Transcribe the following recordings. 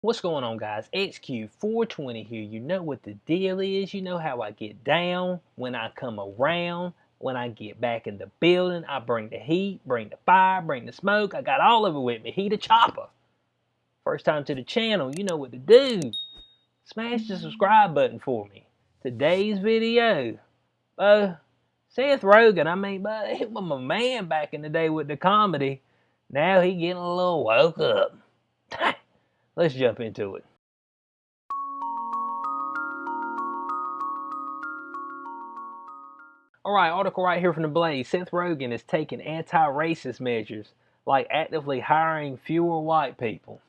What's going on, guys? XQ420 here. You know what the deal is. You know how I get down when I come around. When I get back in the building, I bring the heat, bring the fire, bring the smoke. I got all of it with me. Heat a chopper. First time to the channel, you know what to do. Smash the subscribe button for me. Today's video. Seth Rogen, he was my man back in the day with the comedy. Now he getting a little woke up. Let's jump into it. Alright, article right here from the Blaze. Seth Rogen is taking anti-racist measures, like actively hiring fewer white people.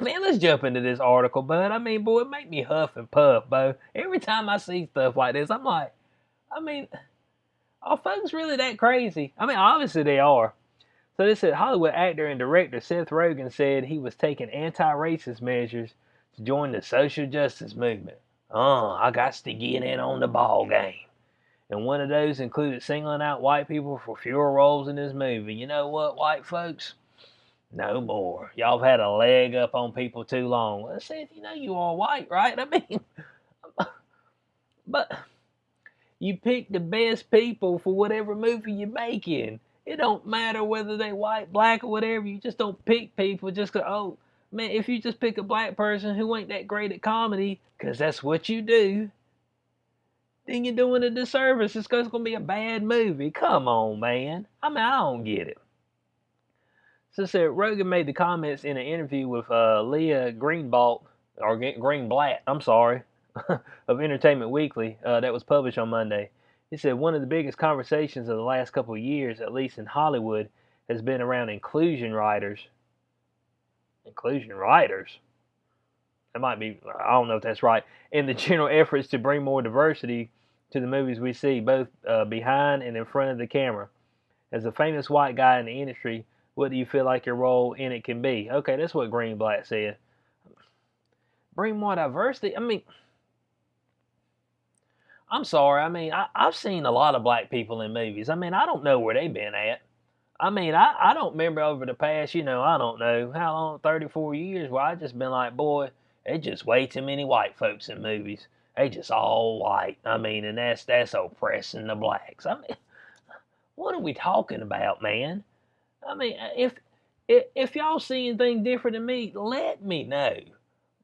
Man, let's jump into this article, bud. Boy, it make me huff and puff, bro. Every time I see stuff like this, I'm like, are folks really that crazy? Obviously they are. So this said, Hollywood actor and director Seth Rogen said he was taking anti-racist measures to join the social justice movement. I got to get in on the ball game. And one of those included singling out white people for fewer roles in this movie. You know what, white folks? No more. Y'all have had a leg up on people too long. Let's see if you know you are white, right? But you pick the best people for whatever movie you're making. It don't matter whether they white, black, or whatever. You just don't pick people just go, oh, man, if you just pick a black person who ain't that great at comedy, because that's what you do, then you're doing a disservice. It's going to be a bad movie. Come on, man. I don't get it. So said Rogen made the comments in an interview with Leah Greenblatt, or Greenblatt, I'm sorry, of Entertainment Weekly that was published on Monday. He said one of the biggest conversations of the last couple of years, at least in Hollywood, has been around inclusion writers. Inclusion writers? That might be, I don't know if that's right. In the general efforts to bring more diversity to the movies we see, both behind and in front of the camera. As a famous white guy in the industry, what do you feel like your role in it can be? Okay, that's what Greenblatt said. Bring more diversity? I'm sorry. I've seen a lot of black people in movies. I don't know where they've been at. I don't remember over the past, I don't know how long, 34 years, where I just been like, boy, there's just way too many white folks in movies. They just all white. And that's oppressing the blacks. What are we talking about, man? If y'all see anything different than me, let me know.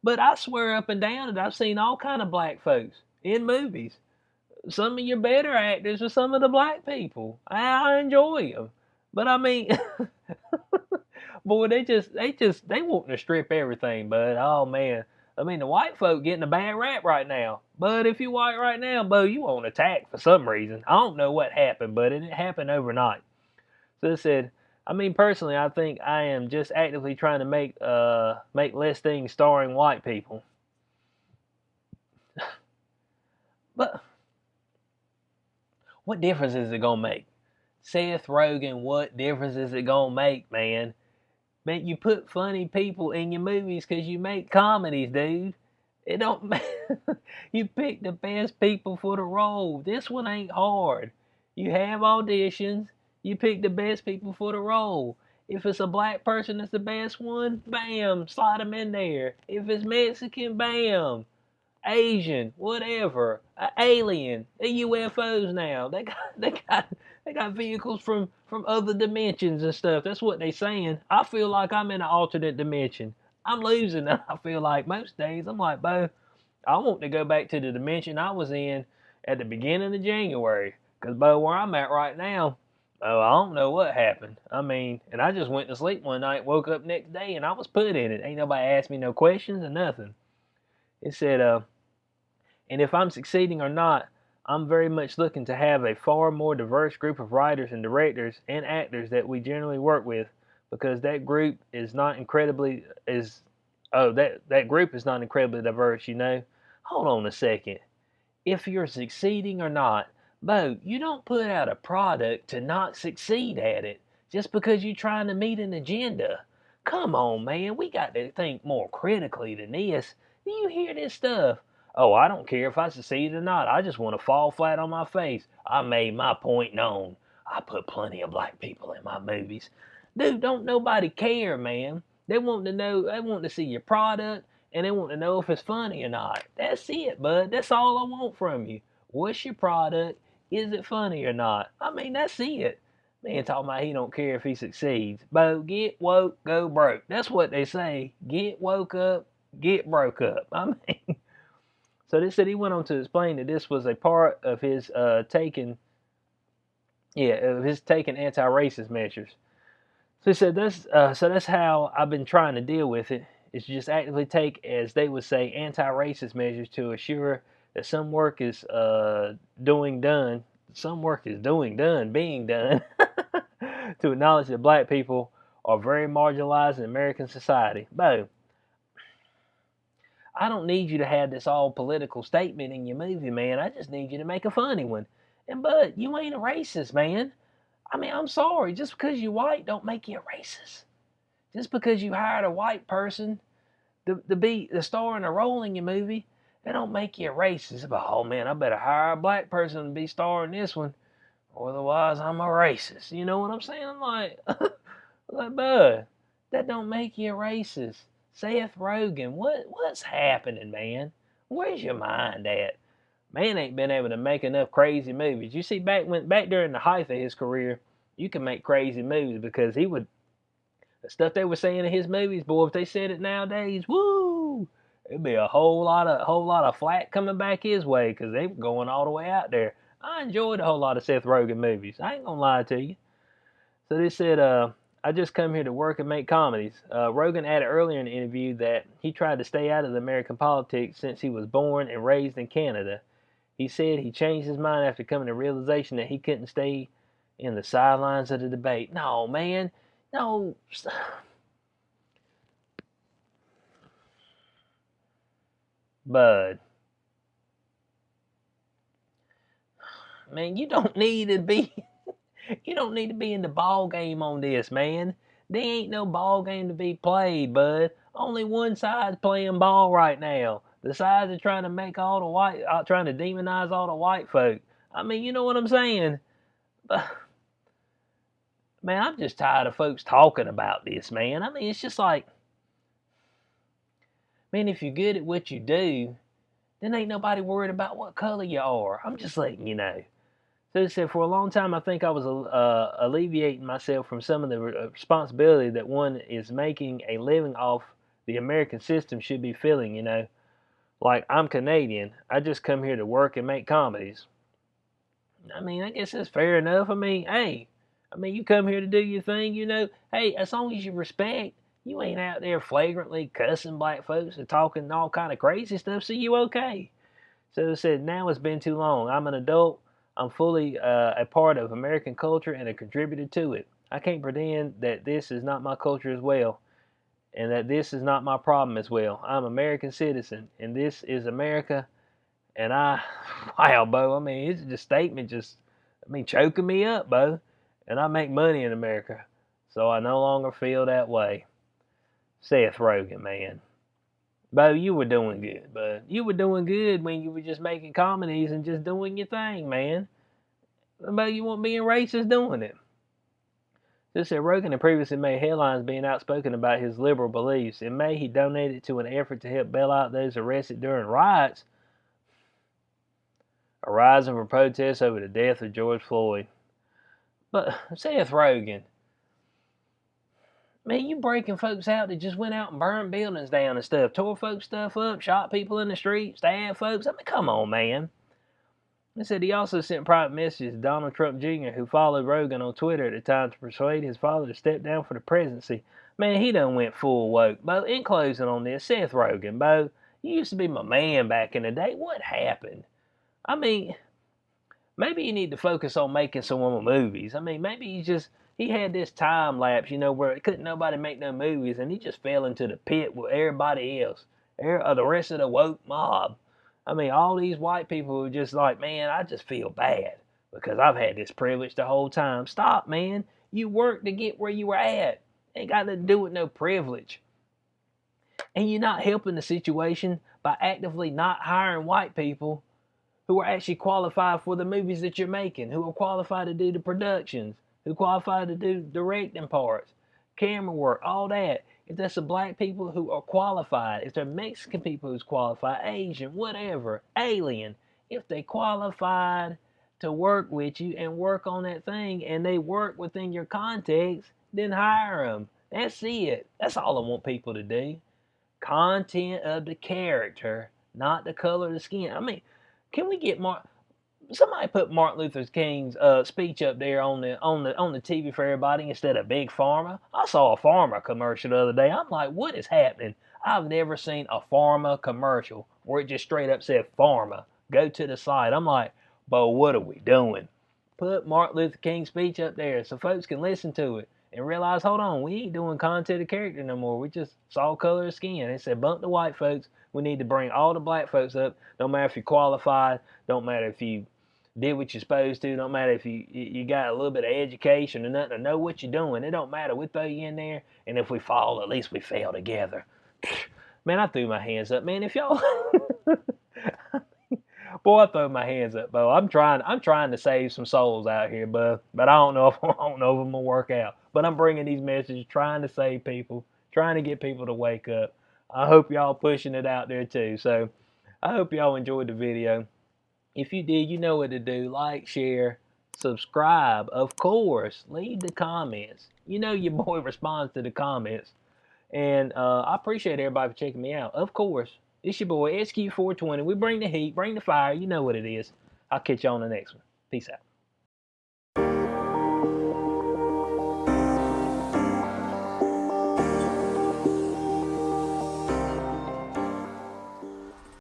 But I swear up and down that I've seen all kind of black folks in movies. Some of your better actors are some of the black people. I enjoy them. But boy, they want to strip everything, bud. Oh man. The white folk getting a bad rap right now. But if you white right now, bud, you on attack for some reason. I don't know what happened, but it happened overnight. So it said, personally, I think I am just actively trying to make less things starring white people. But what difference is it gonna make? Seth Rogen, what difference is it gonna make, man? Man, you put funny people in your movies because you make comedies, dude. It don't matter. You pick the best people for the role. This one ain't hard. You have auditions. You pick the best people for the role. If it's a black person that's the best one, bam, slide them in there. If it's Mexican, bam. Asian, whatever, alien, they UFOs now. They got vehicles from other dimensions and stuff. That's what they saying. I feel like I'm in an alternate dimension. I'm losing. I feel like most days I'm like, bo, I want to go back to the dimension I was in at the beginning of January. Cause bo, where I'm at right now, oh, I don't know what happened. And I just went to sleep one night, woke up next day, and I was put in it. Ain't nobody asked me no questions or nothing. It said, and if I'm succeeding or not, I'm very much looking to have a far more diverse group of writers and directors and actors that we generally work with, because that group is not incredibly that group is not incredibly diverse, you know. Hold on a second. If you're succeeding or not, Bo, you don't put out a product to not succeed at it just because you're trying to meet an agenda. Come on, man. We got to think more critically than this. Do you hear this stuff? Oh, I don't care if I succeed or not. I just want to fall flat on my face. I made my point known. I put plenty of black people in my movies. Dude, don't nobody care, man. They want to know, they want to see your product, and they want to know if it's funny or not. That's it, bud. That's all I want from you. What's your product? Is it funny or not? I mean, that's it. Man talking about he don't care if he succeeds. Bo, get woke, go broke. That's what they say. Get woke up, get broke up. I mean, so they said he went on to explain that this was a part of his taking anti-racist measures. So he said that's how I've been trying to deal with it. Is just actively take, as they would say, anti-racist measures to assure that some work is being done to acknowledge that black people are very marginalized in American society. Bo, I don't need you to have this all political statement in your movie, man. I just need you to make a funny one. And Bud, you ain't a racist, man. I mean, I'm sorry. Just because you're white don't make you a racist. Just because you hired a white person to be the star in a role in your movie, that don't make you a racist. But, oh man, I better hire a black person to be star in this one, or otherwise I'm a racist. You know what I'm saying? I'm like, Bud, that don't make you a racist. Seth Rogen, what's happening, man? Where's your mind at? Man ain't been able to make enough crazy movies. You see, back during the height of his career, you can make crazy movies because the stuff they were saying in his movies, boy, if they said it nowadays, woo, it'd be a whole lot of flack coming back his way because they were going all the way out there. I enjoyed a whole lot of Seth Rogen movies. I ain't gonna lie to you. So they said, I just come here to work and make comedies. Rogan added earlier in the interview that he tried to stay out of the American politics since he was born and raised in Canada. He said he changed his mind after coming to the realization that he couldn't stay in the sidelines of the debate. No, man. No. Bud. Man, you don't need to be in the ball game on this, man. There ain't no ball game to be played, bud. Only one side's playing ball right now. The sides are trying to make all the white, trying to demonize all the white folk. I mean, you know what I'm saying? Man, I'm just tired of folks talking about this, man. I mean, it's just like, man, if you're good at what you do, then ain't nobody worried about what color you are. I'm just letting you know. So he said, for a long time, I think I was alleviating myself from some of the responsibility that one is making a living off the American system should be feeling, you know. Like, I'm Canadian. I just come here to work and make comedies. I mean, I guess that's fair enough. I mean, hey, you come here to do your thing, you know. Hey, as long as you respect, you ain't out there flagrantly cussing black folks and talking all kind of crazy stuff, so you okay. So it said, now it's been too long. I'm an adult. I'm fully a part of American culture and a contributor to it. I can't pretend that this is not my culture as well, and that this is not my problem as well. I'm an American citizen, and this is America. And wow, Bo, I mean, it's just statement choking me up, Bo. And I make money in America, so I no longer feel that way. Seth Rogen, man. Bo, you were doing good, bud. You were doing good when you were just making comedies and just doing your thing, man. Bo, you weren't being racist doing it. Just said Rogan had previously made headlines being outspoken about his liberal beliefs. In May, he donated to an effort to help bail out those arrested during riots arising from protests over the death of George Floyd. But Seth Rogen, man, you breaking folks out that just went out and burned buildings down and stuff, tore folks' stuff up, shot people in the street, stabbed folks. I mean, come on, man. They said he also sent private messages to Donald Trump Jr., who followed Rogan on Twitter at the time to persuade his father to step down for the presidency. Man, he done went full woke. Bo, in closing on this, Seth Rogen, Bo, you used to be my man back in the day. What happened? I mean, maybe you need to focus on making some more movies. I mean, maybe he had this time lapse, you know, where couldn't nobody make no movies, and he just fell into the pit with everybody else, the rest of the woke mob. I mean, all these white people were just like, man, I just feel bad because I've had this privilege the whole time. Stop, man. You worked to get where you were at. Ain't got nothing to do with no privilege. And you're not helping the situation by actively not hiring white people who are actually qualified for the movies that you're making, who are qualified to do the productions, who are qualified to do directing parts, camera work, all that. If there's some black people who are qualified, if they're Mexican people who's qualified, Asian, whatever, alien, if they qualified to work with you and work on that thing and they work within your context, then hire them. That's it. That's all I want people to do. Content of the character, not the color of the skin. I mean, can we get more? Somebody put Martin Luther King's speech up there on the TV for everybody instead of Big Pharma. I saw a pharma commercial the other day. I'm like, what is happening? I've never seen a pharma commercial where it just straight up said pharma. Go to the site. I'm like, but what are we doing? Put Martin Luther King's speech up there so folks can listen to it and realize, hold on, we ain't doing content of character no more. We just saw color of skin. They said bump the white folks. We need to bring all the black folks up. Don't matter if you're qualified. Don't matter if you did what you're supposed to. Don't matter if you got a little bit of education or nothing to know what you're doing. It don't matter. We throw you in there, and if we fall, at least we fell together. Man, I threw my hands up. Man, if y'all, boy, I throw my hands up, Bo. I'm trying to save some souls out here, but I don't know if I'm gonna work out. But I'm bringing these messages, trying to save people, trying to get people to wake up. I hope y'all pushing it out there too. So I hope y'all enjoyed the video. If you did, you know what to do. Like, share, subscribe. Of course, leave the comments. You know your boy responds to the comments. And I appreciate everybody for checking me out. Of course, it's your boy SQ420. We bring the heat, bring the fire. You know what it is. I'll catch you on the next one. Peace out.